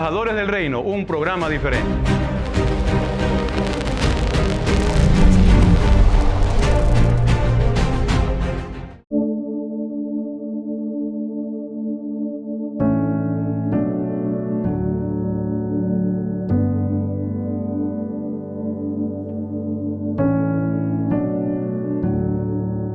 Embajadores del Reino, un programa diferente.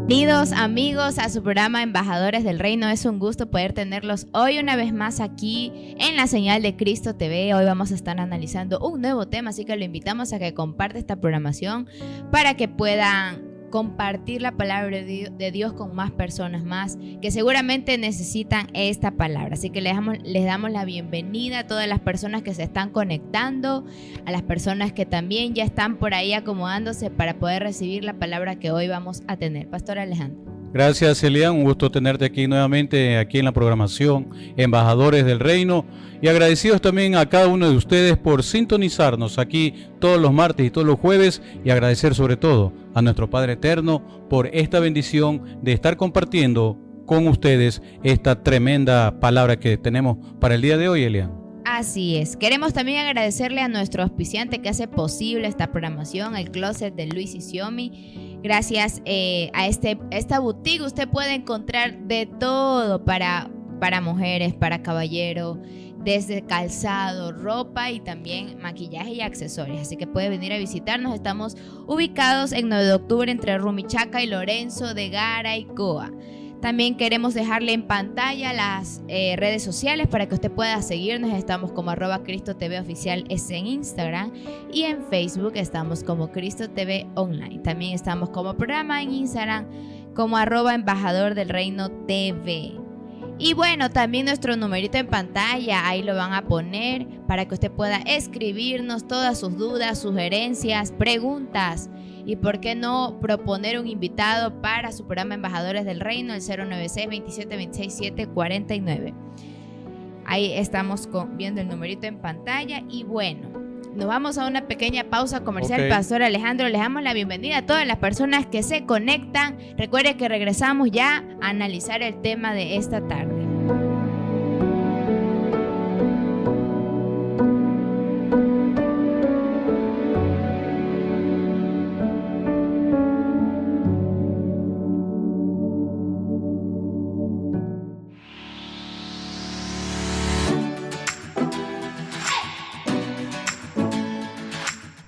Bienvenidos amigos a su programa Embajadores del Reino. Es un gusto poder tenerlos hoy una vez más aquí en la señal de Cristo TV. Hoy vamos a estar analizando un nuevo tema, así que lo invitamos a que comparte esta programación para que puedan compartir la palabra de Dios con más personas más que seguramente necesitan esta palabra. Así que les damos la bienvenida a todas las personas que se están conectando, a las personas que también ya están por ahí acomodándose para poder recibir la palabra que hoy vamos a tener. Pastor Alejandro. Gracias, Elian, un gusto tenerte aquí nuevamente aquí en la programación Embajadores del Reino, y agradecidos también a cada uno de ustedes por sintonizarnos aquí todos los martes y todos los jueves, y agradecer sobre todo a nuestro Padre Eterno por esta bendición de estar compartiendo con ustedes esta tremenda palabra que tenemos para el día de hoy, Elian. Así es. Queremos también agradecerle a nuestro auspiciante que hace posible esta programación, el Closet de Luis y Xiomi. Gracias a esta boutique usted puede encontrar de todo para mujeres, para caballeros, desde calzado, ropa y también maquillaje y accesorios. Así que puede venir a visitarnos. Estamos ubicados en 9 de octubre entre Rumichaca y Lorenzo de Garaycoa. También queremos dejarle en pantalla las redes sociales para que usted pueda seguirnos. Estamos como @CristoTVOficial en Instagram, y en Facebook estamos como Cristo TV Online. También estamos como programa en Instagram como @Embajador del Reino TV. Y bueno, también nuestro numerito en pantalla, ahí lo van a poner para que usted pueda escribirnos todas sus dudas, sugerencias, preguntas. Y por qué no proponer un invitado para su programa Embajadores del Reino, el 096-2726-749. Ahí estamos viendo el numerito en pantalla. Y bueno, nos vamos a una pequeña pausa comercial. Okay. Pastor Alejandro, les damos la bienvenida a todas las personas que se conectan. Recuerde que regresamos ya a analizar el tema de esta tarde.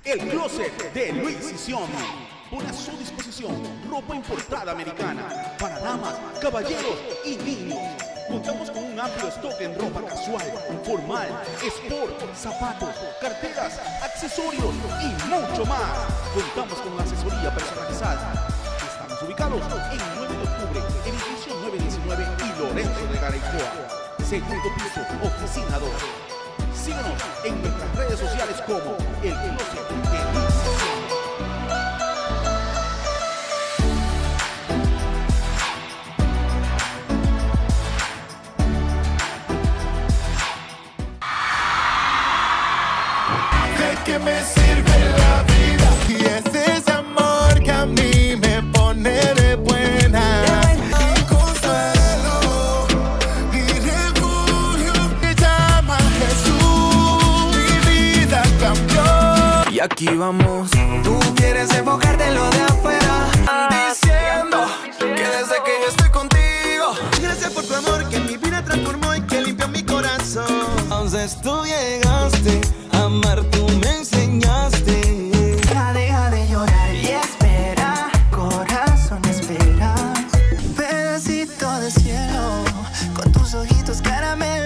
El Closet de Luis y Xiomi pone a su disposición ropa importada americana para damas, caballeros y niños. Contamos con un amplio stock en ropa casual, formal, sport, zapatos, carteras, accesorios y mucho más. Contamos con asesoría personalizada. Estamos ubicados en 9 de octubre, edificio 919 y Lorenzo de Garaycoa. Segundo piso, oficina 2. Síganos en nuestras redes sociales como El Closet de Luis y Xiomi. ¿De qué me sirve la vida? Y es ese amor que a mí me pone de buena. Mi consuelo, mi refugio, me llama Jesús. Mi vida cambió. Y aquí vamos. Tú quieres enfocarte en lo de afuera, diciendo que desde que yo estoy contigo. Gracias por tu amor que mi vida transformó y que limpió mi corazón. Entonces tú llegaste a amar, tú me enseñaste. Deja de llorar y espera, corazón espera. Pedacito de cielo con tus ojitos caramelo.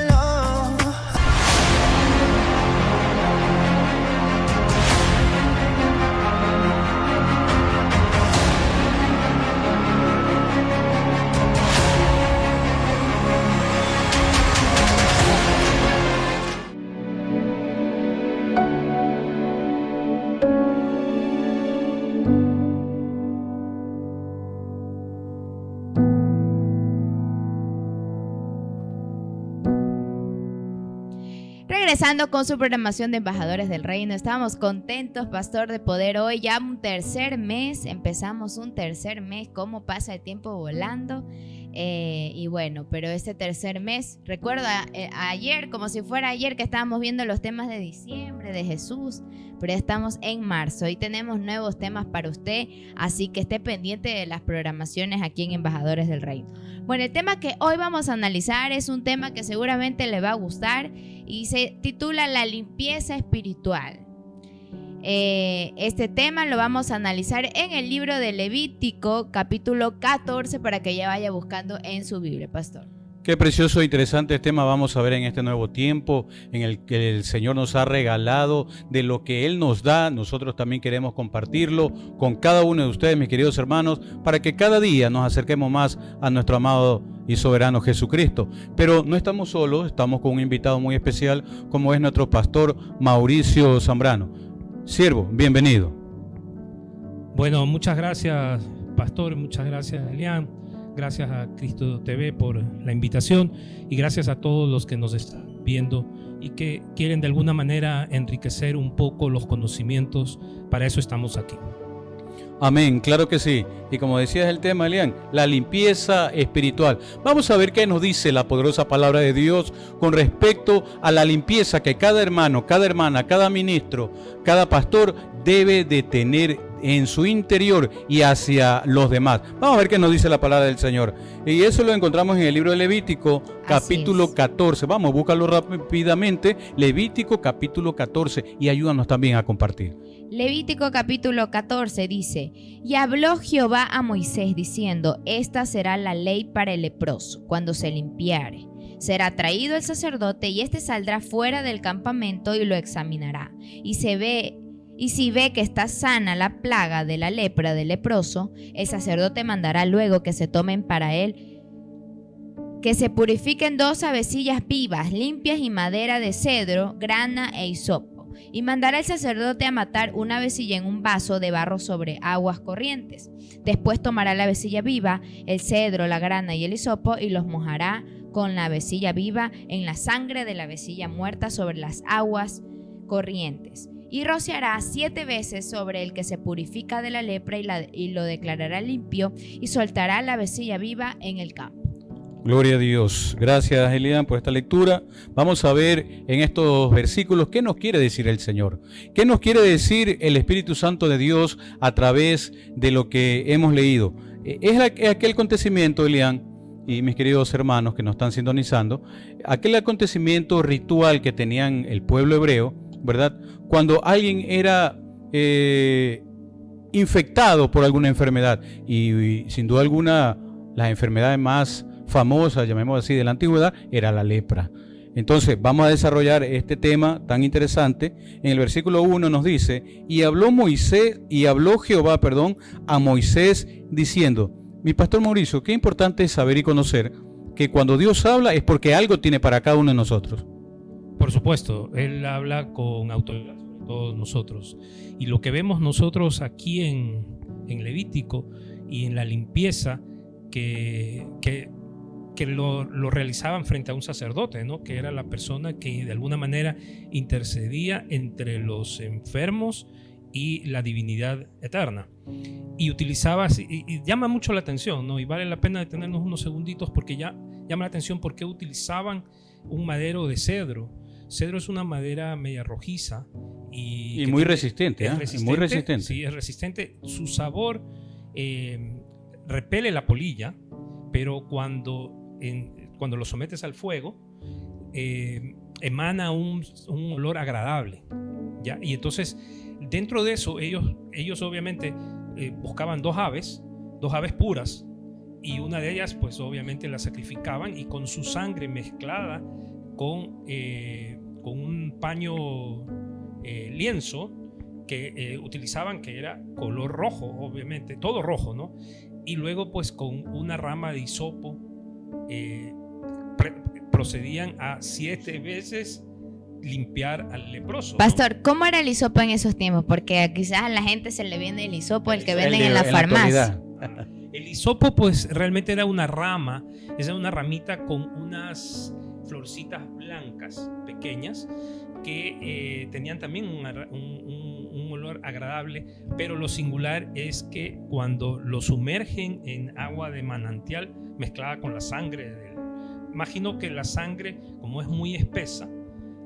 Regresando con su programación de Embajadores del Reino, estamos contentos, pastor, de poder hoy ya un tercer mes, empezamos un tercer mes, cómo pasa el tiempo volando. Y bueno, pero este tercer mes, recuerda ayer, como si fuera ayer, que estábamos viendo los temas de diciembre, de Jesús, pero ya estamos en marzo y tenemos nuevos temas para usted, así que esté pendiente de las programaciones aquí en Embajadores del Reino. Bueno, el tema que hoy vamos a analizar es un tema que seguramente le va a gustar y se titula La limpieza espiritual. Este tema lo vamos a analizar en el libro de Levítico, capítulo 14, para que ya vaya buscando en su Biblia, pastor. Qué precioso e interesante tema vamos a ver en este nuevo tiempo en el que el Señor nos ha regalado de lo que Él nos da. Nosotros también queremos compartirlo con cada uno de ustedes, mis queridos hermanos, para que cada día nos acerquemos más a nuestro amado y soberano Jesucristo. Pero no estamos solos, estamos con un invitado muy especial como es nuestro pastor Mauricio Zambrano. Siervo, bienvenido. Bueno, muchas gracias, pastor, muchas gracias, Elian, gracias a Cristo TV por la invitación y gracias a todos los que nos están viendo y que quieren de alguna manera enriquecer un poco los conocimientos. Para eso estamos aquí. Amén, claro que sí. Y como decías el tema, Elian, la limpieza espiritual. Vamos a ver qué nos dice la poderosa palabra de Dios con respecto a la limpieza que cada hermano, cada hermana, cada ministro, cada pastor debe de tener en su interior y hacia los demás. Vamos a ver qué nos dice la palabra del Señor. Y eso lo encontramos en el libro de Levítico, capítulo 14. Vamos, búscalo rápidamente. Levítico, capítulo 14. Y ayúdanos también a compartir. Levítico capítulo 14 dice: Y habló Jehová a Moisés diciendo: Esta será la ley para el leproso, cuando se limpiare. Será traído el sacerdote y éste saldrá fuera del campamento y lo examinará. Y si ve que está sana la plaga de la lepra del leproso, el sacerdote mandará luego que se tomen para él, que se purifiquen 2 avecillas vivas, limpias y madera de cedro, grana e hisopo. Y mandará el sacerdote a matar una avecilla en un vaso de barro sobre aguas corrientes. Después tomará la avecilla viva, el cedro, la grana y el hisopo, y los mojará con la avecilla viva en la sangre de la avecilla muerta sobre las aguas corrientes. Y rociará 7 veces sobre el que se purifica de la lepra y lo declarará limpio, y soltará la avecilla viva en el campo. Gloria a Dios. Gracias, Elian, por esta lectura. Vamos a ver en estos versículos qué nos quiere decir el Señor. ¿Qué nos quiere decir el Espíritu Santo de Dios a través de lo que hemos leído? Es aquel acontecimiento, Elian, y mis queridos hermanos que nos están sintonizando, aquel acontecimiento ritual que tenían el pueblo hebreo, ¿verdad? Cuando alguien era infectado por alguna enfermedad, y sin duda alguna las enfermedades más famosas, llamémoslo así, de la antigüedad, era la lepra. Entonces vamos a desarrollar este tema tan interesante. En el versículo 1 nos dice: y habló Jehová a Moisés diciendo. Mi pastor Mauricio, qué importante es saber y conocer que cuando Dios habla es porque algo tiene para cada uno de nosotros. Por supuesto, Él habla con autoridad sobre todos nosotros. Y lo que vemos nosotros aquí en Levítico y en la limpieza que lo realizaban frente a un sacerdote, ¿no? Que era la persona que de alguna manera intercedía entre los enfermos y la divinidad eterna. Y utilizaba, y llama mucho la atención, ¿no? Y vale la pena detenernos unos segunditos porque ya llama la atención porque utilizaban un madero de cedro. Cedro es una madera media rojiza y muy resistente, muy resistente. Sí, es resistente. Su sabor repele la polilla, pero cuando lo sometes al fuego emana un olor agradable, ¿ya? Y entonces dentro de eso ellos obviamente buscaban dos aves puras, y una de ellas pues obviamente la sacrificaban, y con su sangre mezclada con un paño lienzo que utilizaban, que era color rojo, obviamente, todo rojo, ¿no? Y luego pues con una rama de hisopo procedían a 7 veces limpiar al leproso, ¿no? Pastor, ¿cómo era el hisopo en esos tiempos? Porque quizás a la gente se le viene el hisopo, el que venden en la farmacia. El hisopo pues realmente era una rama, era una ramita con unas florcitas blancas pequeñas que tenían también un olor olor agradable, pero lo singular es que cuando lo sumergen en agua de manantial mezclada con la sangre imagino que la sangre, como es muy espesa,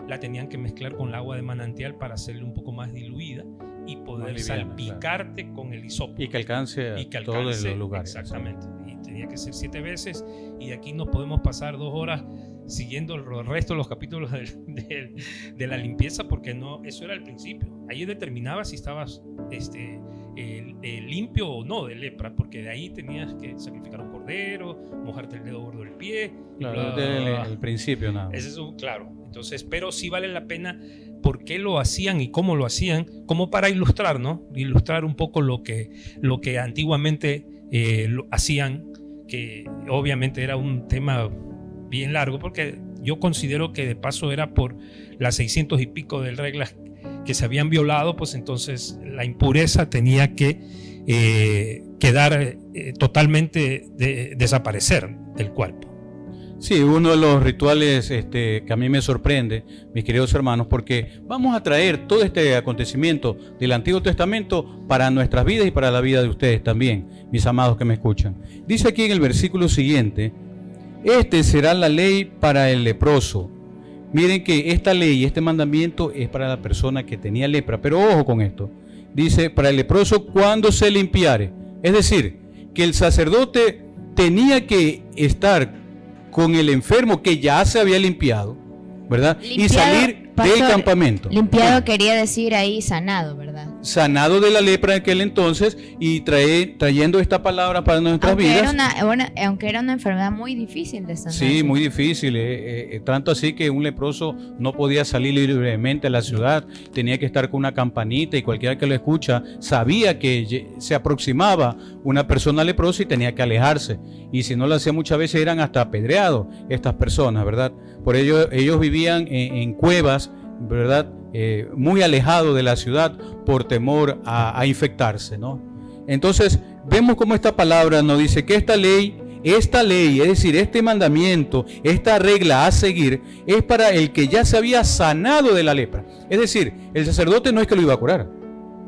la tenían que mezclar con el agua de manantial para hacerle un poco más diluida y poder salpicarte, claro, con el hisopo. Y que alcance todos los lugares. Exactamente. Y tenía que ser 7 veces. Y de aquí nos podemos pasar 2 horas siguiendo el resto de los capítulos de la limpieza, porque no, eso era el principio. Ahí determinaba si estabas limpio o no de lepra, porque de ahí tenías que sacrificar un cordero, mojarte el dedo gordo del pie. Claro, desde el principio nada. Ese es claro. Entonces, pero sí vale la pena por qué lo hacían y cómo lo hacían, como para ilustrar, ¿no? Ilustrar un poco lo que antiguamente lo hacían, que obviamente era un tema bien largo, porque yo considero que de paso era por las 600 y pico de reglas que se habían violado, pues entonces la impureza tenía que quedar totalmente desaparecer del cuerpo. Sí, uno de los rituales que a mí me sorprende, mis queridos hermanos, porque vamos a traer todo este acontecimiento del Antiguo Testamento para nuestras vidas y para la vida de ustedes también, mis amados que me escuchan. Dice aquí en el versículo siguiente: este será la ley para el leproso. Miren que esta ley, este mandamiento es para la persona que tenía lepra, pero ojo con esto. Dice, para el leproso cuando se limpiare. Es decir, que el sacerdote tenía que estar con el enfermo que ya se había limpiado, ¿verdad? Limpiado, y salir pastor, del campamento. Limpiado quería decir ahí sanado, ¿verdad? Sanado de la lepra en aquel entonces, y trayendo esta palabra para nuestras vidas. Aunque era una enfermedad muy difícil de sanar. Sí, muy difícil. Tanto así que un leproso no podía salir libremente a la ciudad, tenía que estar con una campanita, y cualquiera que lo escucha sabía que se aproximaba una persona leprosa y tenía que alejarse. Y si no lo hacía, muchas veces eran hasta apedreados estas personas, ¿verdad? Por ello ellos vivían en cuevas, ¿verdad? Muy alejados de la ciudad por temor a infectarse, ¿no? Entonces vemos cómo esta palabra nos dice que esta ley, es decir, este mandamiento, esta regla a seguir, es para el que ya se había sanado de la lepra. Es decir, el sacerdote no es que lo iba a curar,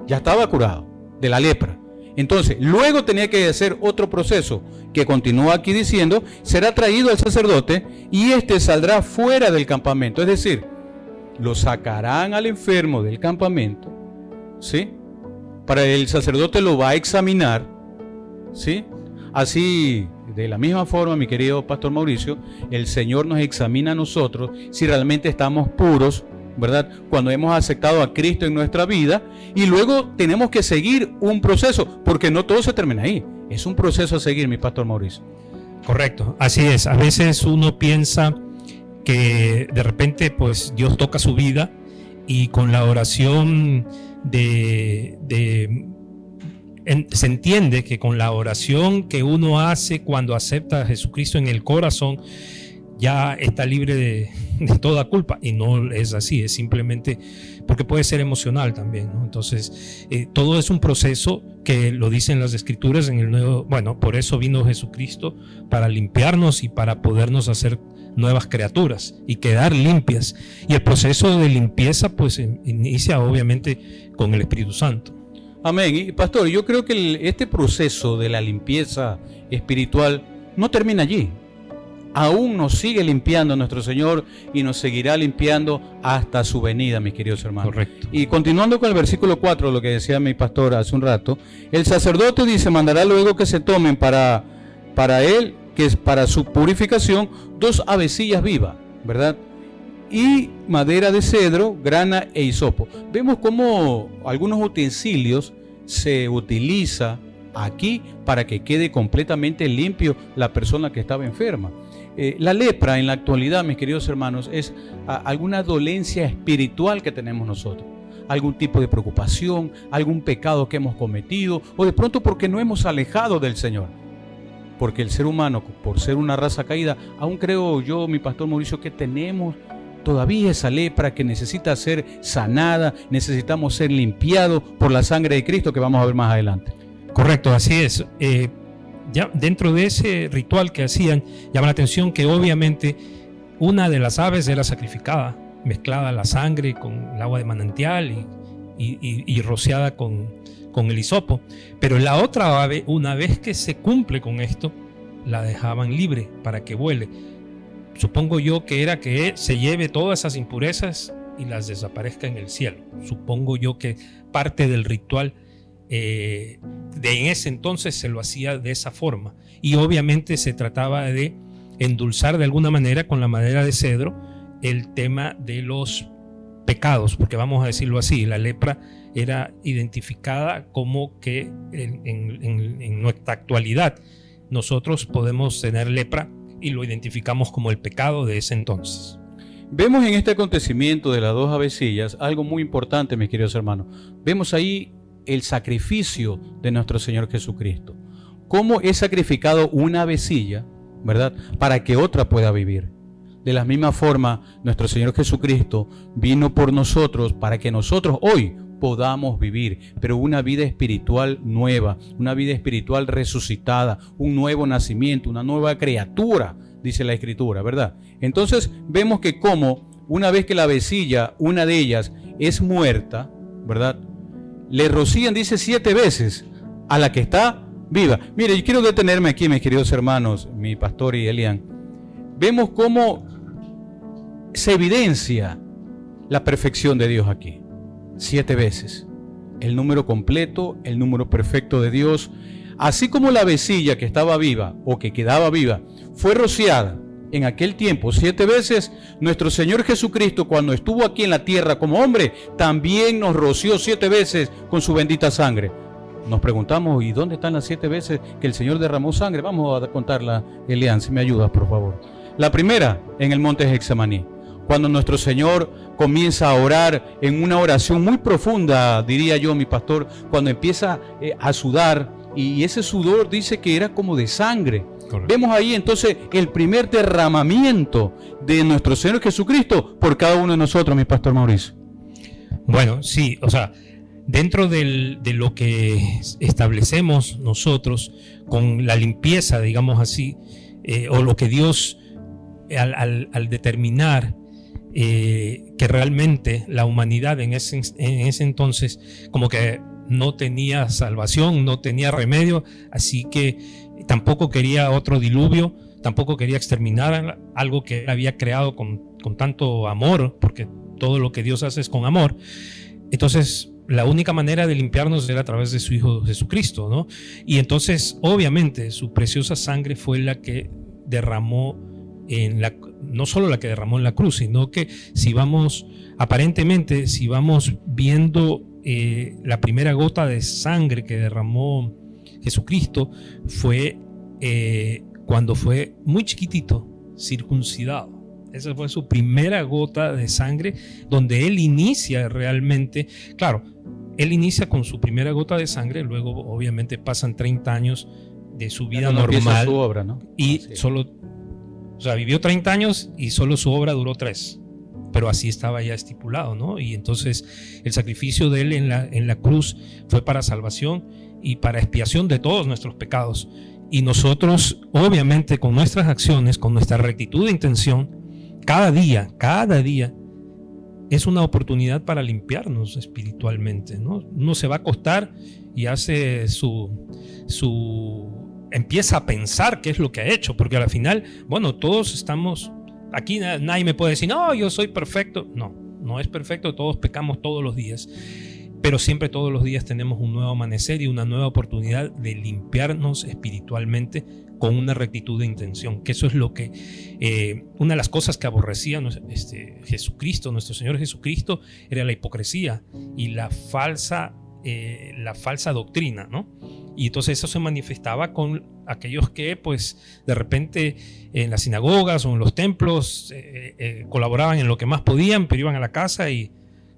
ya estaba curado de la lepra. Entonces, luego tenía que hacer otro proceso que continúa aquí diciendo: será traído al sacerdote y éste saldrá fuera del campamento. Es decir, lo sacarán al enfermo del campamento, ¿sí? Para el sacerdote lo va a examinar, ¿sí? Así, de la misma forma, mi querido Pastor Mauricio, el Señor nos examina a nosotros si realmente estamos puros, ¿verdad? Cuando hemos aceptado a Cristo en nuestra vida, y luego tenemos que seguir un proceso, porque no todo se termina ahí. Es un proceso a seguir, mi Pastor Mauricio. Correcto, así es. A veces uno piensa que de repente pues Dios toca su vida, y con la oración se entiende que con la oración que uno hace cuando acepta a Jesucristo en el corazón, ya está libre de toda culpa, y no es así, es simplemente porque puede ser emocional también, ¿no? Entonces todo es un proceso que lo dicen las Escrituras en el Nuevo. Bueno, por eso vino Jesucristo, para limpiarnos y para podernos hacer nuevas criaturas y quedar limpias, y el proceso de limpieza pues inicia obviamente con el Espíritu Santo. Amén. Y pastor, yo creo que este proceso de la limpieza espiritual no termina allí. Aún nos sigue limpiando nuestro Señor, y nos seguirá limpiando hasta su venida, mis queridos hermanos. Correcto. Y continuando con el versículo 4, lo que decía mi pastor hace un rato, el sacerdote dice: mandará luego que se tomen para él, que es para su purificación, 2 avecillas vivas, ¿verdad? Y madera de cedro, grana e hisopo. Vemos cómo algunos utensilios se utiliza aquí para que quede completamente limpio la persona que estaba enferma. La lepra en la actualidad, mis queridos hermanos, es alguna dolencia espiritual que tenemos nosotros, algún tipo de preocupación, algún pecado que hemos cometido, o de pronto porque no hemos alejado del Señor. Porque el ser humano, por ser una raza caída, aún creo yo, mi pastor Mauricio, que tenemos todavía esa lepra que necesita ser sanada, necesitamos ser limpiados por la sangre de Cristo, que vamos a ver más adelante. Correcto, así es. Ya dentro de ese ritual que hacían, llama la atención que obviamente una de las aves era sacrificada, mezclada la sangre con el agua de manantial, y rociada con el hisopo. Pero la otra ave, una vez que se cumple con esto, la dejaban libre para que vuele. Supongo yo que era que se lleve todas esas impurezas y las desaparezca en el cielo. Supongo yo que parte del ritual de en ese entonces se lo hacía de esa forma. Y obviamente se trataba de endulzar de alguna manera con la madera de cedro el tema de los pecados, porque vamos a decirlo así, la lepra era identificada como que en nuestra actualidad nosotros podemos tener lepra y lo identificamos como el pecado de ese entonces. Vemos en este acontecimiento de las 2 avecillas algo muy importante, mis queridos hermanos. Vemos ahí el sacrificio de nuestro Señor Jesucristo. Cómo es sacrificado una avecilla, ¿verdad?, para que otra pueda vivir. De la misma forma, nuestro Señor Jesucristo vino por nosotros para que nosotros hoy podamos vivir, pero una vida espiritual nueva, una vida espiritual resucitada, un nuevo nacimiento, una nueva criatura, dice la Escritura, ¿verdad? Entonces vemos que como una vez que la avecilla, una de ellas, es muerta, ¿verdad?, le rocían, dice, 7 veces a la que está viva. Mire, yo quiero detenerme aquí, mis queridos hermanos, mi pastor y Elian. Vemos cómo se evidencia la perfección de Dios aquí. 7 veces. El número completo, el número perfecto de Dios. Así como la avecilla que estaba viva o que quedaba viva fue rociada en aquel tiempo 7 veces, nuestro Señor Jesucristo, cuando estuvo aquí en la tierra como hombre, también nos roció 7 veces con su bendita sangre. Nos preguntamos, ¿y dónde están las 7 veces que el Señor derramó sangre? Vamos a contarla, Elian, si me ayudas, por favor. La primera, en el monte Getsemaní, cuando nuestro Señor comienza a orar en una oración muy profunda, diría yo, mi pastor, cuando empieza a sudar, y ese sudor dice que era como de sangre. Correcto. Vemos ahí entonces el primer derramamiento de nuestro Señor Jesucristo por cada uno de nosotros, mi pastor Mauricio. Bueno, sí, o sea, dentro de lo que establecemos nosotros con la limpieza, digamos así, o lo que Dios al determinar que realmente la humanidad en ese entonces como que no tenía salvación, no tenía remedio, así que tampoco quería otro diluvio, tampoco quería exterminar algo que él había creado con tanto amor, porque todo lo que Dios hace es con amor. Entonces la única manera de limpiarnos era a través de su Hijo Jesucristo, ¿no? Y entonces obviamente su preciosa sangre fue la que derramó no solo la que derramó en la cruz, sino que si vamos viendo la primera gota de sangre que derramó Jesucristo fue cuando fue muy chiquitito, circuncidado. Esa fue su primera gota de sangre, donde él inicia realmente, claro, él inicia con su primera gota de sangre, luego obviamente pasan 30 años de su vida normal, su obra, ¿no? Y sí. Vivió 30 años y solo su obra duró 3. Pero así estaba ya estipulado, ¿no? Y entonces el sacrificio de él en la cruz fue para salvación y para expiación de todos nuestros pecados. Y nosotros, obviamente, con nuestras acciones, con nuestra rectitud de intención, cada día, es una oportunidad para limpiarnos espiritualmente, ¿no? Uno se va a acostar y hace empieza a pensar qué es lo que ha hecho, porque al final, bueno, todos estamos... Aquí nadie me puede decir, no, yo soy perfecto. No es perfecto, todos pecamos todos los días, pero siempre todos los días tenemos un nuevo amanecer y una nueva oportunidad de limpiarnos espiritualmente con una rectitud de intención, que eso es lo que una de las cosas que aborrecía Jesucristo, nuestro Señor Jesucristo, era la hipocresía y la falsa doctrina, ¿no? Y entonces eso se manifestaba con aquellos que pues de repente en las sinagogas o en los templos colaboraban en lo que más podían, pero iban a la casa y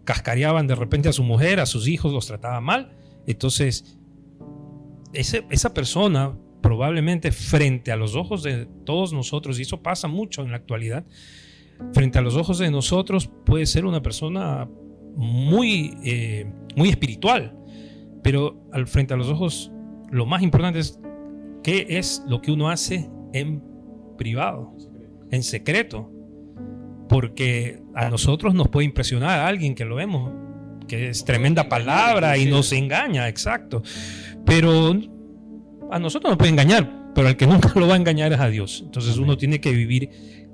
cascareaban de repente a su mujer, a sus hijos, los trataban mal. Entonces esa persona probablemente frente a los ojos de todos nosotros, y eso pasa mucho en la actualidad, frente a los ojos de nosotros puede ser una persona muy espiritual, pero frente a los ojos lo más importante es qué es lo que uno hace en privado, en secreto, porque a nosotros nos puede impresionar a alguien que lo vemos porque es tremenda palabra y nos engaña, exacto. Pero a nosotros nos puede engañar, pero al que nunca lo va a engañar es a Dios. Entonces uno tiene que vivir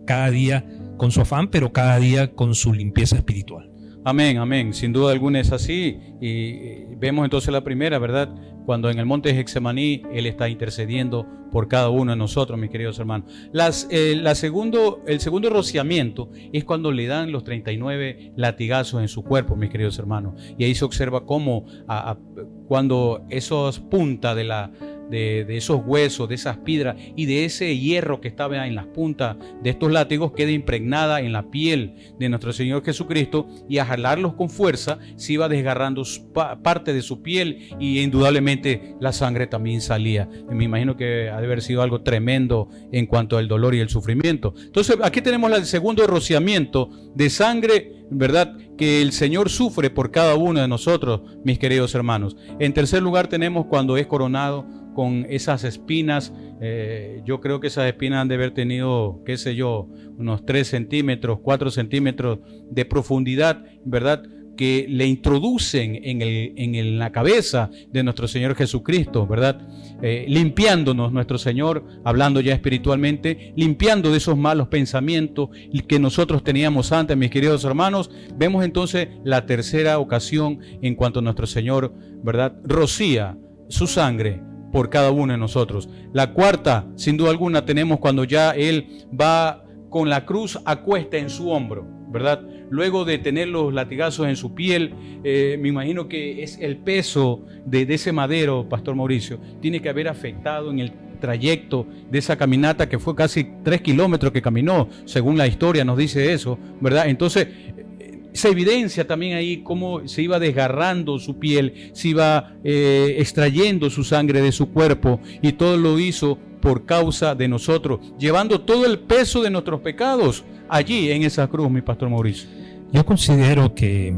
cada día con su afán, pero cada día con su limpieza espiritual. Amén, amén. Sin duda alguna es así. Y vemos entonces la primera, ¿verdad? Cuando en el monte de Getsemaní Él está intercediendo por cada uno de nosotros, mis queridos hermanos. El segundo rociamiento es cuando le dan los 39 latigazos en su cuerpo, mis queridos hermanos. Y ahí se observa cómo cuando esas puntas de esos huesos, de esas piedras y de ese hierro que estaba en las puntas de estos látigos queda impregnada en la piel de nuestro Señor Jesucristo, y a jalarlos con fuerza se iba desgarrando parte de su piel y indudablemente la sangre también salía. Me imagino que ha de haber sido algo tremendo en cuanto al dolor y el sufrimiento. Entonces aquí tenemos el segundo rociamiento de sangre, ¿verdad?, que el Señor sufre por cada uno de nosotros, mis queridos hermanos. En tercer lugar tenemos cuando es coronado con esas espinas. Yo creo que esas espinas han de haber tenido, qué sé yo, unos 3 centímetros, 4 centímetros de profundidad, ¿verdad?, que le introducen en la cabeza de nuestro Señor Jesucristo, ¿verdad? Limpiándonos nuestro Señor, hablando ya espiritualmente, limpiando de esos malos pensamientos que nosotros teníamos antes, mis queridos hermanos. Vemos entonces la tercera ocasión en cuanto nuestro Señor, ¿verdad?, rocía su sangre por cada uno de nosotros. La cuarta, sin duda alguna, tenemos cuando ya Él va con la cruz a cuesta en su hombro, ¿verdad? Luego de tener los latigazos en su piel, me imagino que es el peso de ese madero, Pastor Mauricio, tiene que haber afectado en el trayecto de esa caminata, que fue casi 3 kilómetros que caminó, según la historia nos dice eso, ¿verdad? Entonces se evidencia también ahí cómo se iba desgarrando su piel, se iba extrayendo su sangre de su cuerpo, y todo lo hizo por causa de nosotros, llevando todo el peso de nuestros pecados allí en esa cruz, mi Pastor Mauricio. Yo considero que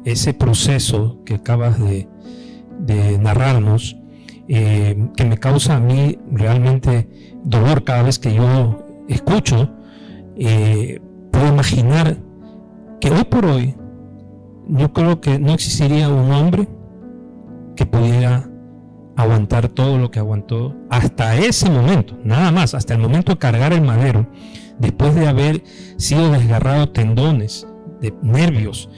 ese proceso que acabas de narrarnos, que me causa a mí realmente dolor cada vez que yo escucho, puedo imaginar que hoy por hoy yo creo que no existiría un hombre que pudiera aguantar todo lo que aguantó hasta ese momento, nada más, hasta el momento de cargar el madero, después de haber sido desgarrado tendones, de nervios,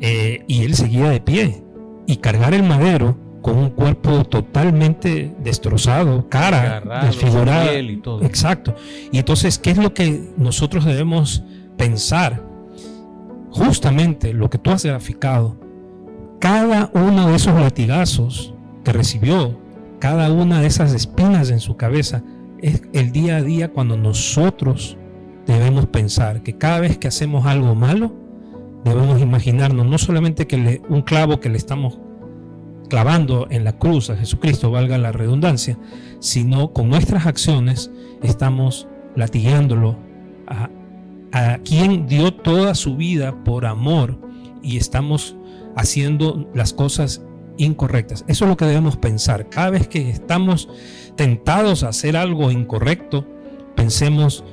y él seguía de pie, y cargar el madero con un cuerpo totalmente destrozado, cara desfigurada, piel y todo. Exacto. Y entonces, ¿qué es lo que nosotros debemos pensar? Justamente lo que tú has graficado, cada uno de esos latigazos que recibió, cada una de esas espinas en su cabeza, es el día a día cuando nosotros debemos pensar que cada vez que hacemos algo malo, debemos imaginarnos no solamente que un clavo que le estamos clavando en la cruz a Jesucristo, valga la redundancia, sino con nuestras acciones estamos latigándolo a quien dio toda su vida por amor, y estamos haciendo las cosas incorrectas. Eso es lo que debemos pensar. Cada vez que estamos tentados a hacer algo incorrecto, pensemos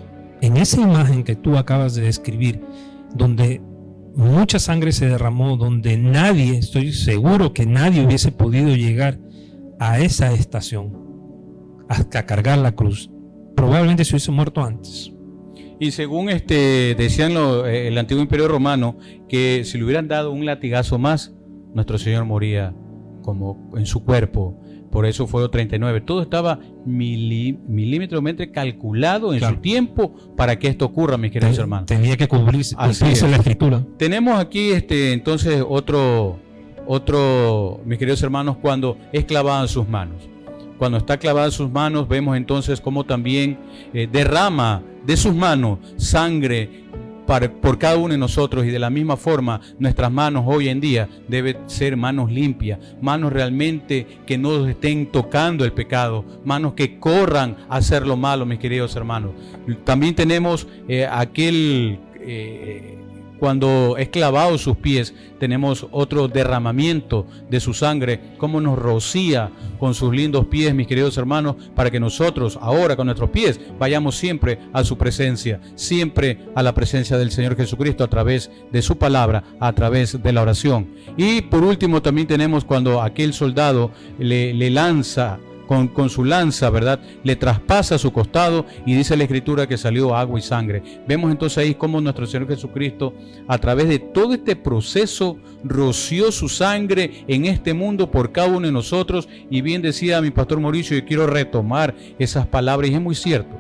en esa imagen que tú acabas de describir, donde mucha sangre se derramó, donde nadie, estoy seguro que nadie hubiese podido llegar a esa estación, hasta cargar la cruz. Probablemente se hubiese muerto antes. Y según decían el antiguo Imperio Romano, que si le hubieran dado un latigazo más, nuestro Señor moría como en su cuerpo. Por eso fue 39. Todo estaba milímetramente calculado en su tiempo para que esto ocurra, mis queridos hermanos. Tenía que cumplirse la escritura. Tenemos aquí entonces otro, mis queridos hermanos, cuando es clavado en sus manos. Cuando está clavada en sus manos, vemos entonces cómo también derrama de sus manos sangre por cada uno de nosotros, y de la misma forma nuestras manos hoy en día deben ser manos limpias, manos realmente que no estén tocando el pecado, manos que corran a hacer lo malo, mis queridos hermanos. También tenemos cuando es clavado sus pies, tenemos otro derramamiento de su sangre, cómo nos rocía con sus lindos pies, mis queridos hermanos, para que nosotros ahora con nuestros pies vayamos siempre a su presencia, siempre a la presencia del Señor Jesucristo a través de su palabra, a través de la oración. Y por último también tenemos cuando aquel soldado le lanza con su lanza, ¿verdad? Le traspasa su costado y dice la Escritura que salió agua y sangre. Vemos entonces ahí cómo nuestro Señor Jesucristo, a través de todo este proceso, roció su sangre en este mundo por cada uno de nosotros. Y bien decía mi pastor Mauricio, y quiero retomar esas palabras, y es muy cierto.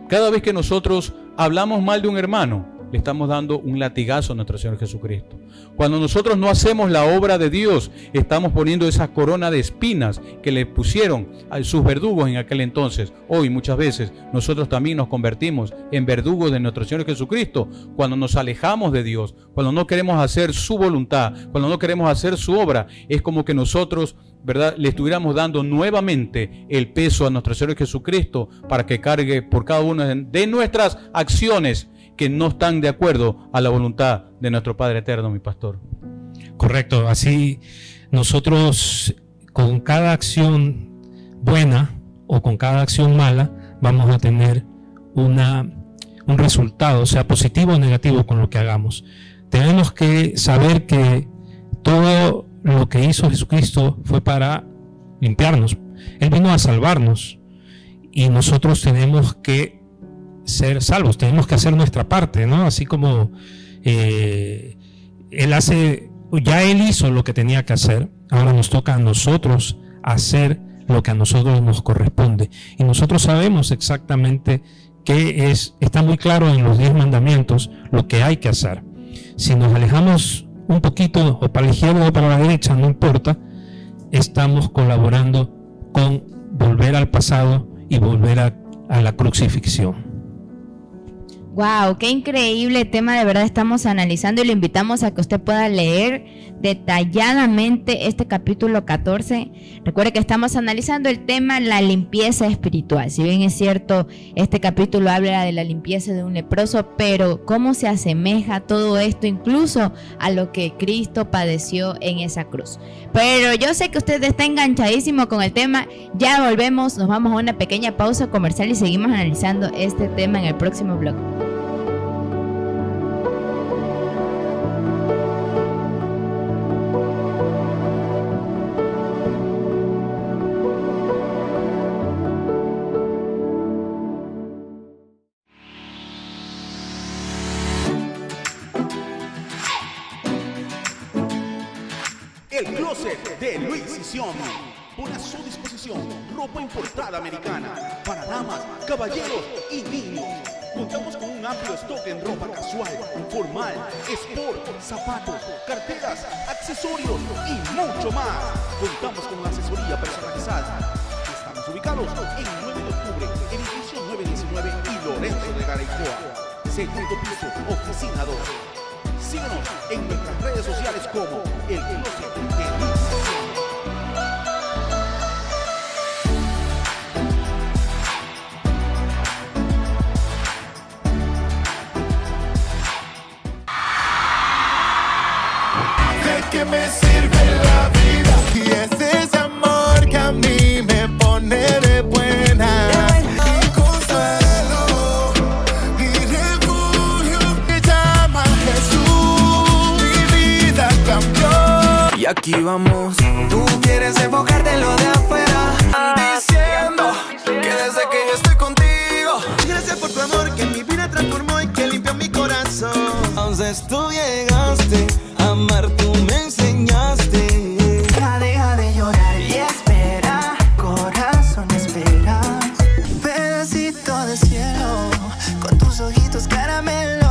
Cada vez que nosotros hablamos mal de un hermano, le estamos dando un latigazo a nuestro Señor Jesucristo. Cuando nosotros no hacemos la obra de Dios, estamos poniendo esa corona de espinas que le pusieron a sus verdugos en aquel entonces. Hoy muchas veces nosotros también nos convertimos en verdugos de nuestro Señor Jesucristo cuando nos alejamos de Dios, cuando no queremos hacer su voluntad, cuando no queremos hacer su obra. Es como que nosotros, ¿verdad?, le estuviéramos dando nuevamente el peso a nuestro Señor Jesucristo para que cargue por cada una de nuestras acciones que no están de acuerdo a la voluntad de nuestro Padre Eterno, mi pastor. Correcto, así nosotros con cada acción buena o con cada acción mala vamos a tener un resultado, sea positivo o negativo con lo que hagamos. Tenemos que saber que todo lo que hizo Jesucristo fue para limpiarnos. Él vino a salvarnos y nosotros tenemos que ser salvos, tenemos que hacer nuestra parte, ¿no? Así como él hizo lo que tenía que hacer, ahora nos toca a nosotros hacer lo que a nosotros nos corresponde. Y nosotros sabemos exactamente qué está muy claro en los 10 mandamientos lo que hay que hacer. Si nos alejamos un poquito o para la izquierda o para la derecha, no importa, estamos colaborando con volver al pasado y volver a la crucifixión. Wow, qué increíble tema, de verdad estamos analizando y le invitamos a que usted pueda leer detalladamente este capítulo 14. Recuerde que estamos analizando el tema la limpieza espiritual. Si bien es cierto, este capítulo habla de la limpieza de un leproso, pero cómo se asemeja todo esto incluso a lo que Cristo padeció en esa cruz. Pero yo sé que usted está enganchadísimo con el tema. Ya volvemos, nos vamos a una pequeña pausa comercial y seguimos analizando este tema en el próximo blog. El closet de Luis y Siomi pone a su disposición ropa importada americana para damas, caballeros y niños. Contamos con un amplio stock en ropa casual, formal, sport, zapatos, carteras, accesorios y mucho más. Contamos con asesoría personalizada. Estamos ubicados en 9 de octubre, edificio 919 y Lorenzo de Garaycoa. Segundo piso, oficina 2. Síguenos en nuestras redes sociales como El Closet de Luis. ¿De qué me sirve la vida? Y es ese amor que a mí me pone de buena. Y consuelo y refugio me llama Jesús. Mi vida cambió. Y aquí vamos. Tú quieres enfocarte en lo de afuera. Diciendo que desde que yo estoy contigo, gracias por tu amor que mi vida transformó y que limpió mi corazón. Entonces tú llegaste a amar, tú me enseñaste. Deja de llorar y espera, corazón espera. Pedacito de cielo con tus ojitos caramelo.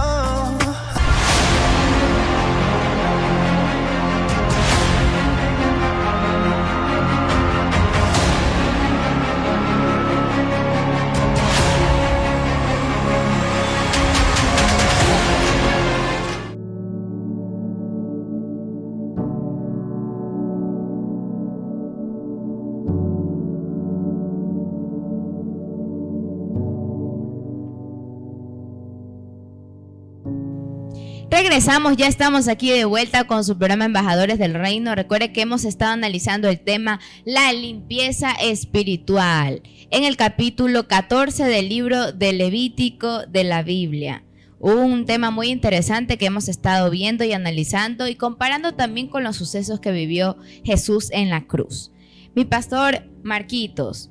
Regresamos, ya estamos aquí de vuelta con su programa Embajadores del Reino. Recuerde que hemos estado analizando el tema la limpieza espiritual en el capítulo 14 del libro de Levítico de la Biblia. Un tema muy interesante que hemos estado viendo y analizando y comparando también con los sucesos que vivió Jesús en la cruz. Mi pastor Marquitos,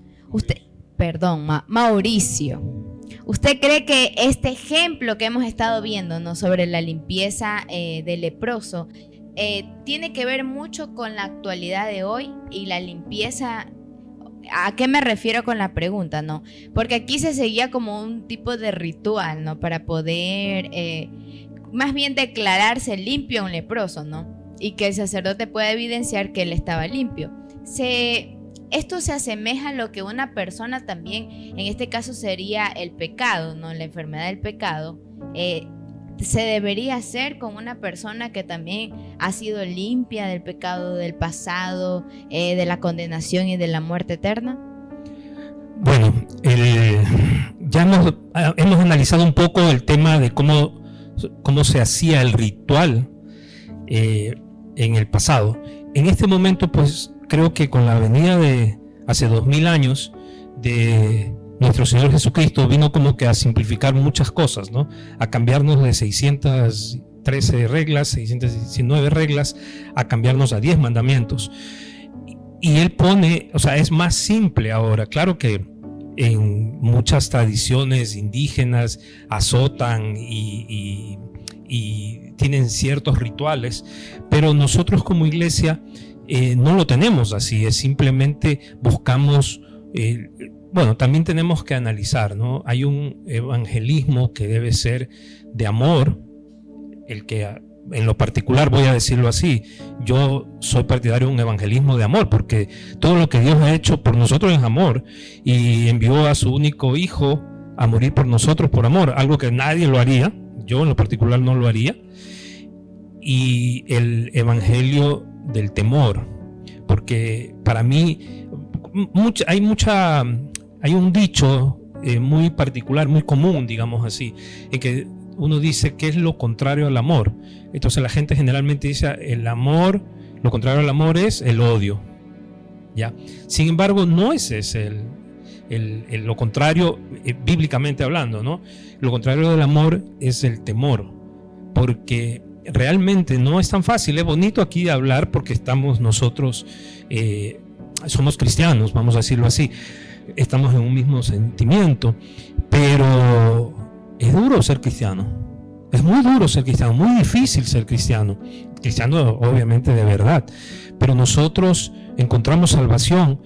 Mauricio, ¿usted cree que este ejemplo que hemos estado viendo, ¿no?, sobre la limpieza del leproso tiene que ver mucho con la actualidad de hoy y la limpieza? ¿A qué me refiero con la pregunta, no? Porque aquí se seguía como un tipo de ritual, ¿no?, para poder más bien declararse limpio a un leproso, ¿no? Y que el sacerdote pueda evidenciar que él estaba limpio. Esto se asemeja a lo que una persona también, en este caso sería el pecado, ¿no?, la enfermedad del pecado, se debería hacer con una persona que también ha sido limpia del pecado del pasado, de la condenación y de la muerte eterna. Bueno, ya hemos analizado un poco el tema de cómo se hacía el ritual en el pasado. En este momento, pues creo que con la venida de hace 2000 años de nuestro Señor Jesucristo, vino como que a simplificar muchas cosas, ¿no? A cambiarnos de 613 reglas, 619 reglas, a cambiarnos a 10 mandamientos. Y Él pone, o sea, es más simple ahora. Claro que en muchas tradiciones indígenas azotan y tienen ciertos rituales, pero nosotros como iglesia no lo tenemos así, es simplemente buscamos, bueno, también tenemos que analizar, ¿no? Hay un evangelismo que debe ser de amor, el que en lo particular voy a decirlo así, yo soy partidario de un evangelismo de amor, porque todo lo que Dios ha hecho por nosotros es amor, y envió a su único hijo a morir por nosotros por amor, algo que nadie lo haría, yo en lo particular no lo haría. Y el evangelio del temor, porque para mí hay un dicho muy particular, muy común, digamos así, en que uno dice ¿qué es lo contrario al amor? Entonces la gente generalmente dice el amor, lo contrario al amor es el odio, ¿ya? Sin embargo, no es ese lo contrario, bíblicamente hablando, ¿no? Lo contrario del amor es el temor, porque realmente no es tan fácil. Es bonito aquí hablar porque estamos nosotros, somos cristianos, vamos a decirlo así, estamos en un mismo sentimiento, pero es duro ser cristiano, es muy duro ser cristiano, muy difícil ser cristiano obviamente de verdad, pero nosotros encontramos salvación,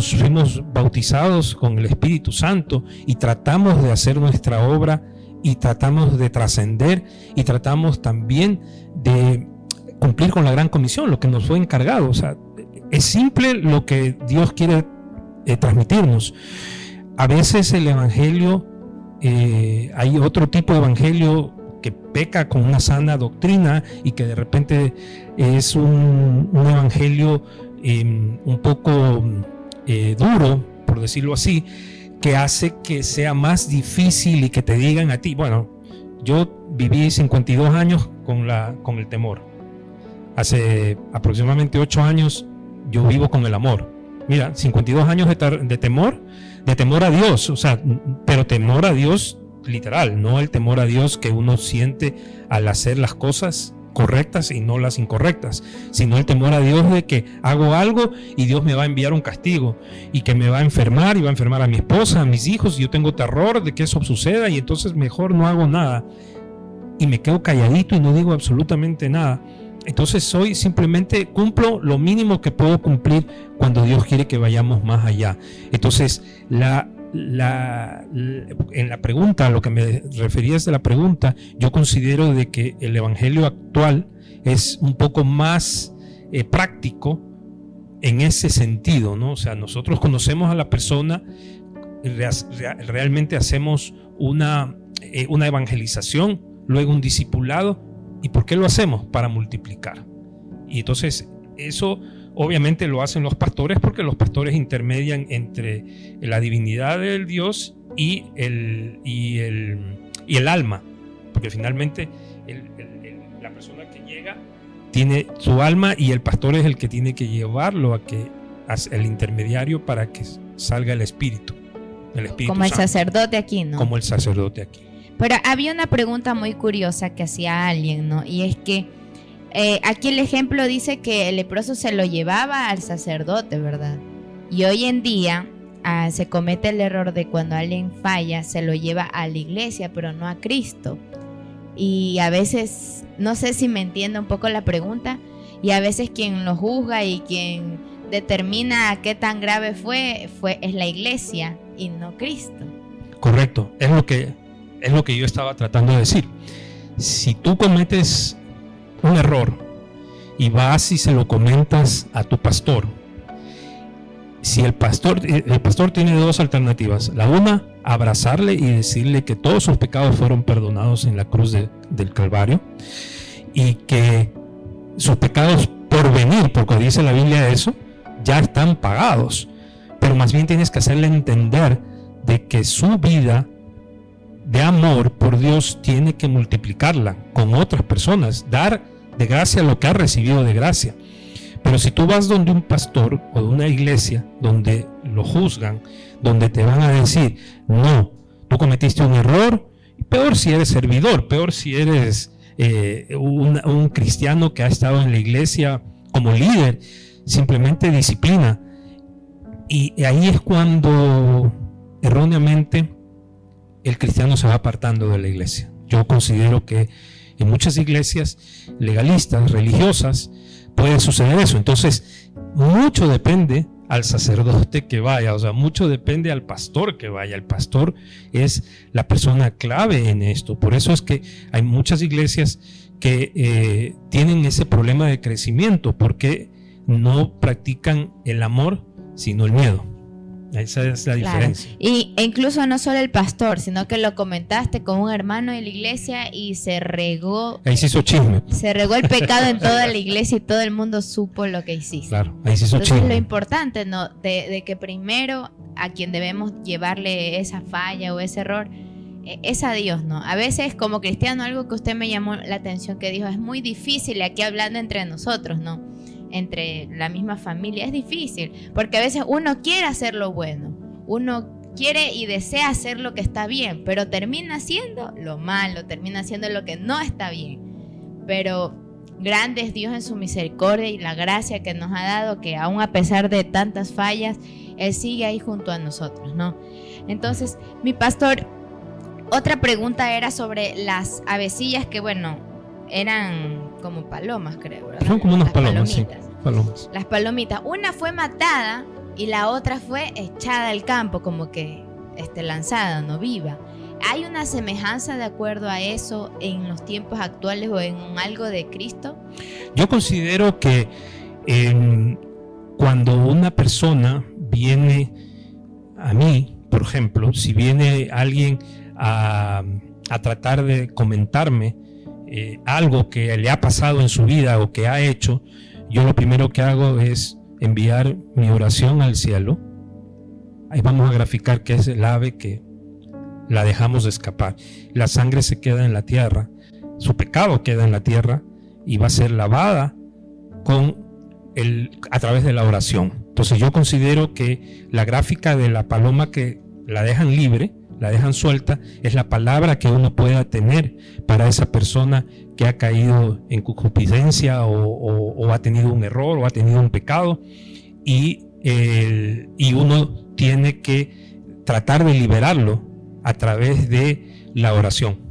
fuimos bautizados con el Espíritu Santo y tratamos de hacer nuestra obra y tratamos de trascender y tratamos también de cumplir con la gran comisión, lo que nos fue encargado. O sea, es simple lo que Dios quiere transmitirnos. A veces el evangelio, hay otro tipo de evangelio que peca con una sana doctrina y que de repente es un evangelio un poco duro, por decirlo así, que hace que sea más difícil y que te digan a ti, bueno, yo viví 52 años con el temor. Hace aproximadamente 8 años yo vivo con el amor. Mira, 52 años de temor a Dios, o sea, pero temor a Dios literal, no el temor a Dios que uno siente al hacer las cosas correctas y no las incorrectas, sino el temor a Dios de que hago algo y Dios me va a enviar un castigo y que me va a enfermar y va a enfermar a mi esposa, a mis hijos, y yo tengo terror de que eso suceda y entonces mejor no hago nada y me quedo calladito y no digo absolutamente nada. Entonces simplemente cumplo lo mínimo que puedo cumplir cuando Dios quiere que vayamos más allá. Entonces en la pregunta, a lo que me referías de la pregunta, yo considero de que el evangelio actual es un poco más práctico en ese sentido, ¿no? O sea, nosotros conocemos a la persona, realmente hacemos una evangelización, luego un discipulado. ¿Y por qué lo hacemos? Para multiplicar. Y entonces eso obviamente lo hacen los pastores, porque los pastores intermedian entre la divinidad del Dios y el alma. porque finalmente la persona que llega tiene su alma y el pastor es el que tiene que llevarlo el intermediario para que salga el Espíritu como el Santo. sacerdote aquí, ¿no? Como el sacerdote aquí. Pero había una pregunta muy curiosa que hacía alguien, ¿no? Y es que aquí el ejemplo dice que el leproso se lo llevaba al sacerdote, ¿verdad? Y hoy en día se comete el error de cuando alguien falla, se lo lleva a la iglesia, pero no a Cristo. Y a veces, no sé si me entiende un poco la pregunta, y a veces quien lo juzga y quien determina qué tan grave es la iglesia y no Cristo. Correcto, es lo que yo estaba tratando de decir. Si tú cometes un error y vas y se lo comentas a tu pastor, si el pastor tiene dos alternativas. La una, abrazarle y decirle que todos sus pecados fueron perdonados en la cruz del Calvario y que sus pecados por venir, porque dice la Biblia eso, ya están pagados. Pero más bien tienes que hacerle entender de que su vida de amor por Dios tiene que multiplicarla con otras personas, dar de gracia lo que ha recibido de gracia. Pero si tú vas donde un pastor o de una iglesia donde lo juzgan, donde te van a decir, no, tú cometiste un error, peor si eres servidor, peor si eres un cristiano que ha estado en la iglesia como líder, simplemente disciplina. Y ahí es cuando erróneamente el cristiano se va apartando de la iglesia. Yo considero que en muchas iglesias legalistas, religiosas, puede suceder eso. Entonces, mucho depende al sacerdote que vaya, o sea, mucho depende al pastor que vaya. El pastor es la persona clave en esto. Por eso es que hay muchas iglesias que tienen ese problema de crecimiento, porque no practican el amor, sino el miedo. Esa es la diferencia. E incluso no solo el pastor, sino que lo comentaste con un hermano de la iglesia y se regó. Ahí se hizo chisme. Se regó el pecado en toda la iglesia y todo el mundo supo lo que hiciste. Claro, ahí se hizo Entonces, chisme. lo importante, ¿no? de que primero a quien debemos llevarle esa falla o ese error es a Dios, ¿no? A veces como cristiano, algo que usted me llamó la atención que dijo, es muy difícil aquí hablando entre nosotros, ¿no? Entre la misma familia, es difícil, porque a veces uno quiere hacer lo bueno, uno quiere y desea hacer lo que está bien, pero termina haciendo lo malo, termina haciendo lo que no está bien. Pero grande es Dios en su misericordia y la gracia que nos ha dado, que aún a pesar de tantas fallas, Él sigue ahí junto a nosotros, ¿no? Entonces, mi pastor, otra pregunta era sobre las avecillas que, bueno, eran como palomas, creo, ¿verdad? Son como unas palomas, sí. Palomas. Las palomitas. Una fue matada y la otra fue echada al campo, como que lanzada, no viva. ¿Hay una semejanza de acuerdo a eso en los tiempos actuales o en algo de Cristo? Yo considero que cuando una persona viene a mí, por ejemplo, si viene alguien a tratar de comentarme algo que le ha pasado en su vida o que ha hecho, yo lo primero que hago es enviar mi oración al cielo. Ahí vamos a graficar que es el ave que la dejamos de escapar. La sangre se queda en la tierra, su pecado queda en la tierra y va a ser lavada a través de la oración. Entonces yo considero que la gráfica de la paloma que la dejan libre, la dejan suelta, es la palabra que uno pueda tener para esa persona que ha caído en concupiscencia o ha tenido un error o ha tenido un pecado, y uno tiene que tratar de liberarlo a través de la oración.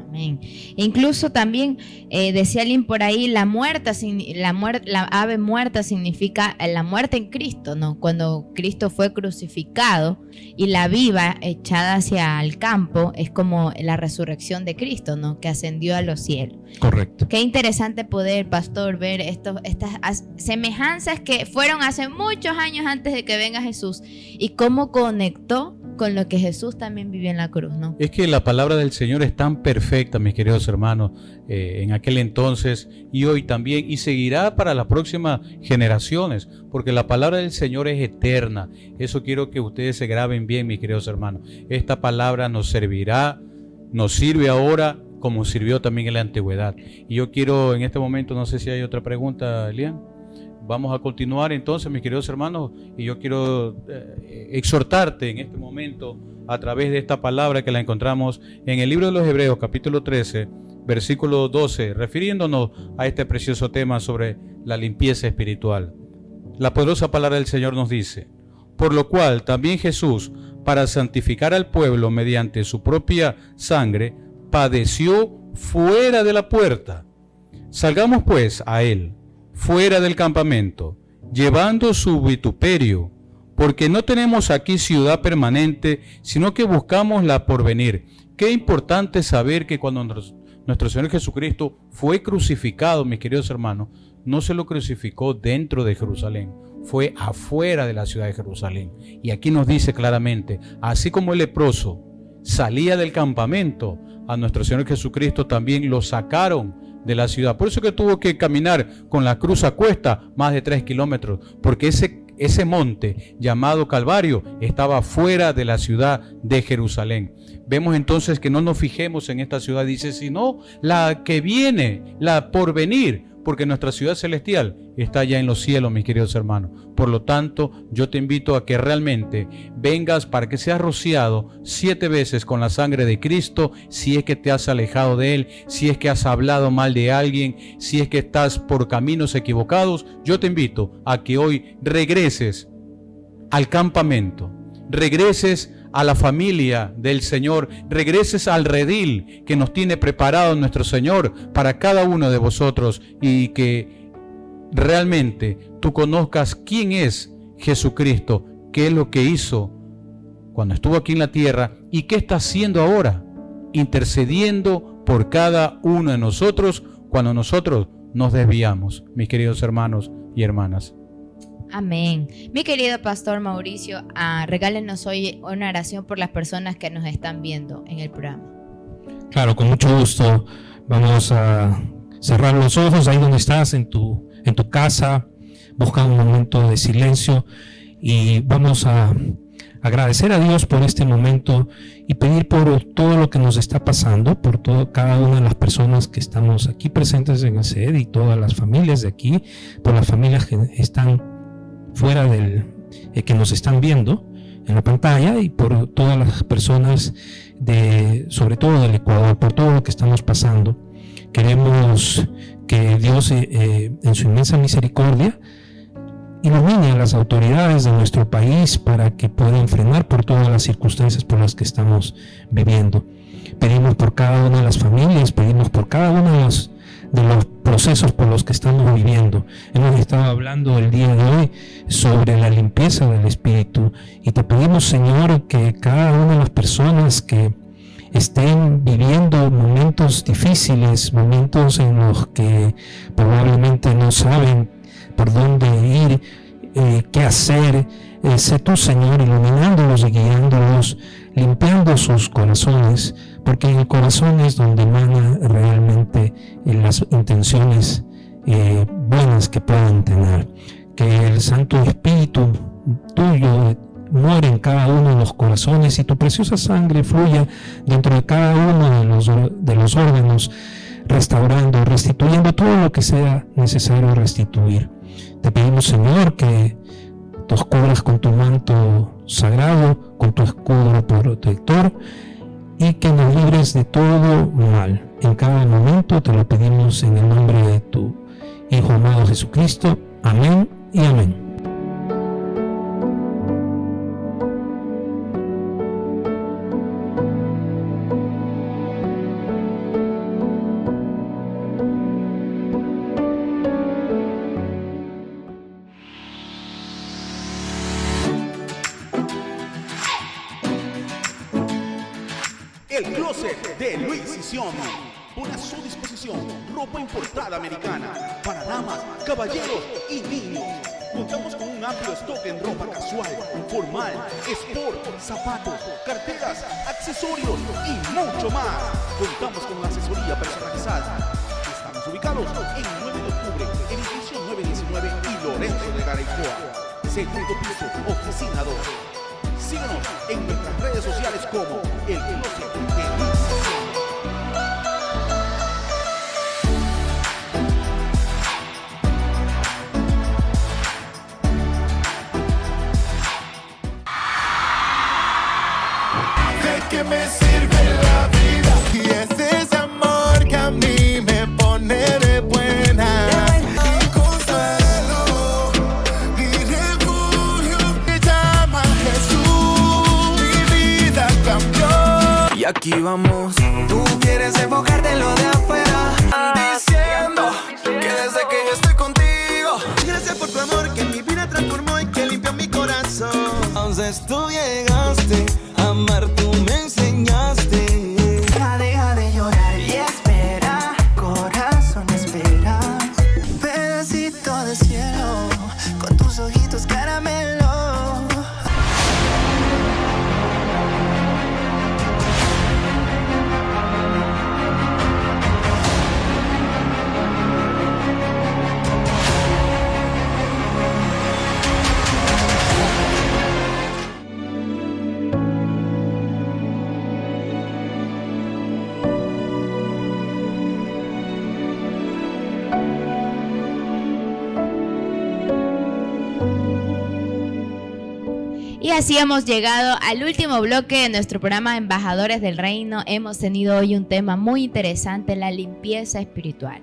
Amén. Incluso también decía alguien por ahí, la ave muerta significa la muerte en Cristo, ¿no? Cuando Cristo fue crucificado, y la viva echada hacia el campo es como la resurrección de Cristo, ¿no? Que ascendió a los cielos. Correcto. Qué interesante poder, pastor, ver estas semejanzas que fueron hace muchos años antes de que venga Jesús, y cómo conectó con lo que Jesús también vivió en la cruz, ¿no? Es que la palabra del Señor es tan perfecta, mis queridos hermanos, en aquel entonces y hoy también, y seguirá para las próximas generaciones, porque la palabra del Señor es eterna. Eso quiero que ustedes se graben bien, mis queridos hermanos. Esta palabra nos servirá nos sirve ahora como sirvió también en la antigüedad. Y yo quiero en este momento, no sé si hay otra pregunta, Elian. Vamos a continuar entonces, mis queridos hermanos, y yo quiero exhortarte en este momento a través de esta palabra que la encontramos en el libro de los Hebreos, capítulo 13, versículo 12, refiriéndonos a este precioso tema sobre la limpieza espiritual. La poderosa palabra del Señor nos dice: por lo cual también Jesús, para santificar al pueblo mediante su propia sangre, padeció fuera de la puerta. Salgamos pues a él, fuera del campamento, llevando su vituperio, porque no tenemos aquí ciudad permanente, sino que buscamos la porvenir. Qué importante saber que cuando nuestro Señor Jesucristo fue crucificado, mis queridos hermanos, no se lo crucificó dentro de Jerusalén, fue afuera de la ciudad de Jerusalén. Y aquí nos dice claramente, así como el leproso salía del campamento, a nuestro Señor Jesucristo también lo sacaron de la ciudad. Por eso que tuvo que caminar con la cruz a cuesta más de 3 kilómetros, porque ese monte llamado Calvario estaba fuera de la ciudad de Jerusalén. Vemos entonces que no nos fijemos en esta ciudad, dice, sino la que viene, la por venir, porque nuestra ciudad celestial está ya en los cielos, mis queridos hermanos. Por lo tanto, yo te invito a que realmente vengas para que seas rociado 7 veces con la sangre de Cristo, si es que te has alejado de Él, si es que has hablado mal de alguien, si es que estás por caminos equivocados. Yo te invito a que hoy regreses al campamento, regreses a la familia del Señor, regreses al redil que nos tiene preparado nuestro Señor para cada uno de vosotros, y que realmente tú conozcas quién es Jesucristo, qué es lo que hizo cuando estuvo aquí en la tierra y qué está haciendo ahora, intercediendo por cada uno de nosotros cuando nosotros nos desviamos, mis queridos hermanos y hermanas. Amén. Mi querido pastor Mauricio, regálenos hoy una oración por las personas que nos están viendo en el programa. Claro, con mucho gusto. Vamos a cerrar los ojos ahí donde estás, en tu casa. Busca un momento de silencio y vamos a agradecer a Dios por este momento y pedir por todo lo que nos está pasando, por cada una de las personas que estamos aquí presentes en el sed y todas las familias de aquí, por las familias que están fuera que nos están viendo en la pantalla, y por todas las personas sobre todo del Ecuador, por todo lo que estamos pasando. Queremos que Dios en su inmensa misericordia ilumine a las autoridades de nuestro país para que puedan frenar por todas las circunstancias por las que estamos viviendo. Pedimos por cada una de las familias, pedimos por cada uno de los procesos por los que estamos viviendo. Hemos estado hablando el día de hoy sobre la limpieza del espíritu, y te pedimos, Señor, que cada una de las personas que estén viviendo momentos difíciles, momentos en los que probablemente no saben por dónde ir, qué hacer, sé tú, Señor, iluminándolos y guiándolos, limpiando sus corazones, porque en el corazón es donde emana realmente las intenciones buenas que puedan tener. Que el Santo Espíritu tuyo muere en cada uno de los corazones y tu preciosa sangre fluya dentro de cada uno de los órganos, restaurando, restituyendo todo lo que sea necesario restituir. Te pedimos, Señor, que nos cubras con tu manto sagrado, con tu escudo protector, y que nos libres de todo mal. En cada momento te lo pedimos en el nombre de tu Hijo amado Jesucristo. Amén y amén. El closet de Luis y Siomi pone a su disposición ropa importada americana para damas, caballeros y niños. Contamos con un amplio stock en ropa casual, formal, sport, zapatos, carteras, accesorios y mucho más. Contamos con asesoría personalizada. Estamos ubicados en 9 de octubre, edificio 919 y Lorenzo de Garaycoa. Segundo piso, oficina 2. Síguenos en nuestras redes sociales como El Closet de Luis Siomi. ¿De qué me sirve la vida? Y es ese amor que a mí me pone de buena. Mi consuelo, mi refugio, me llama Jesús. Mi vida cambió. Y aquí vamos. Tú quieres enfocarte en lo de afuera. Diciendo que desde que yo estoy contigo, gracias por tu amor que mi vida transformó y que limpió mi corazón. Entonces tú llegaste a amar, tú me enseñaste. Deja de llorar y espera, corazón espera. Pedacito de cielo, con tus ojitos caramelo. Y así hemos llegado al último bloque de nuestro programa Embajadores del Reino. Hemos tenido hoy un tema muy interesante, la limpieza espiritual.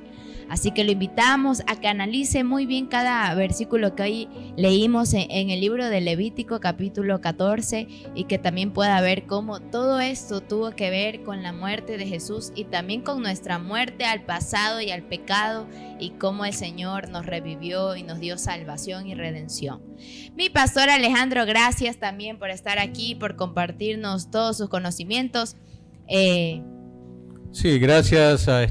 Así que lo invitamos a que analice muy bien cada versículo que hoy leímos en el libro de Levítico capítulo 14 y que también pueda ver cómo todo esto tuvo que ver con la muerte de Jesús y también con nuestra muerte al pasado y al pecado y cómo el Señor nos revivió y nos dio salvación y redención. Mi pastor Alejandro, gracias también por estar aquí, por compartirnos todos sus conocimientos. Sí, gracias a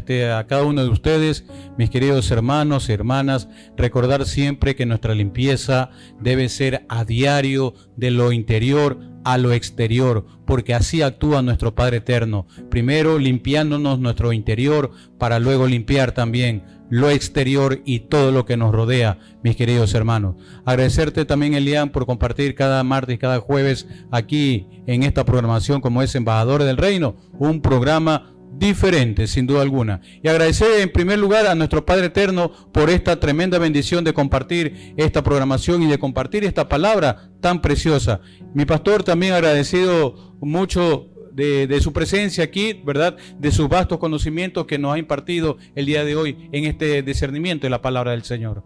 cada uno de ustedes, mis queridos hermanos y hermanas. Recordar siempre que nuestra limpieza debe ser a diario, de lo interior a lo exterior, porque así actúa nuestro Padre Eterno. Primero limpiándonos nuestro interior para luego limpiar también lo exterior y todo lo que nos rodea, mis queridos hermanos. Agradecerte también, Elian, por compartir cada martes y cada jueves aquí en esta programación como es Embajadores del Reino, un programa diferente, sin duda alguna. Y agradecer en primer lugar a nuestro Padre Eterno por esta tremenda bendición de compartir esta programación y de compartir esta palabra tan preciosa. Mi pastor también agradecido mucho de su presencia aquí, ¿verdad? De sus vastos conocimientos que nos ha impartido el día de hoy en este discernimiento de la palabra del Señor.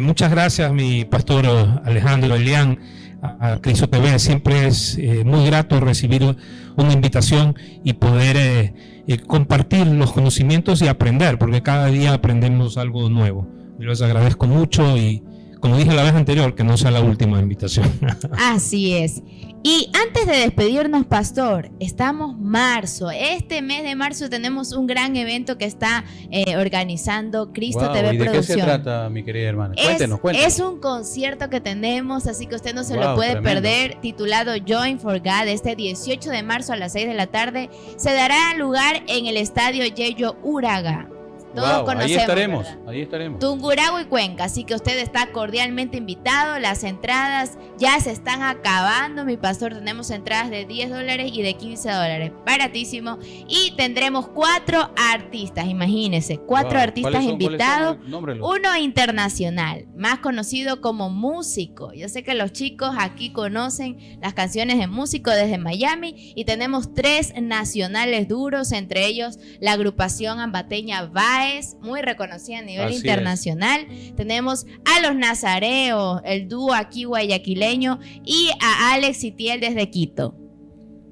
Muchas gracias, mi pastor Alejandro Elian. A Cristo TV siempre es muy grato recibir una invitación y poder compartir los conocimientos y aprender, porque cada día aprendemos algo nuevo. Les agradezco mucho y, como dije la vez anterior, que no sea la última invitación. Así es. Y antes de despedirnos, pastor, estamos marzo. Este mes de marzo tenemos un gran evento que está organizando Cristo TV ¿Y de Producción. qué se trata, mi querida hermana? Cuéntenos. Es un concierto que tenemos, así que usted no se lo puede tremendo. perder, titulado Join for God. Este 18 de marzo a las 6 de la tarde se dará lugar en el estadio Yeyo Uraga. Todos conocemos, ahí estaremos. Tungurahua y Cuenca, así que usted está cordialmente invitado. Las entradas ya se están acabando, mi pastor. Tenemos entradas de $10 y de $15, baratísimo. Y tendremos 4 artistas, imagínense, 4 artistas invitados. Uno internacional, más conocido como Músico. Yo sé que los chicos aquí conocen las canciones de Músico desde Miami. Y tenemos 3 nacionales duros, entre ellos la agrupación ambateña VAE, muy reconocida a nivel internacional. Tenemos a los Nazareos, el dúo aquí guayaquileño, y a Alex Itiel desde Quito.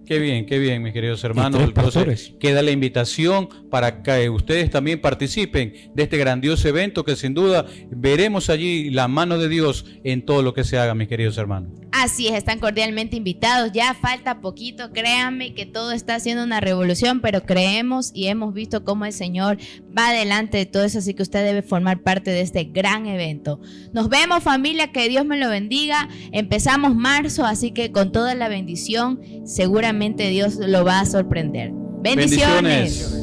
Qué bien, mis queridos hermanos. Entonces, queda la invitación para que ustedes también participen de este grandioso evento que sin duda veremos allí la mano de Dios en todo lo que se haga, mis queridos hermanos. Así es, están cordialmente invitados. Ya falta poquito, créanme que todo está haciendo una revolución, pero creemos y hemos visto cómo el Señor va adelante de todo eso, así que usted debe formar parte de este gran evento. Nos vemos, familia, que Dios me lo bendiga. Empezamos marzo, así que con toda la bendición, seguramente Dios lo va a sorprender. Bendiciones.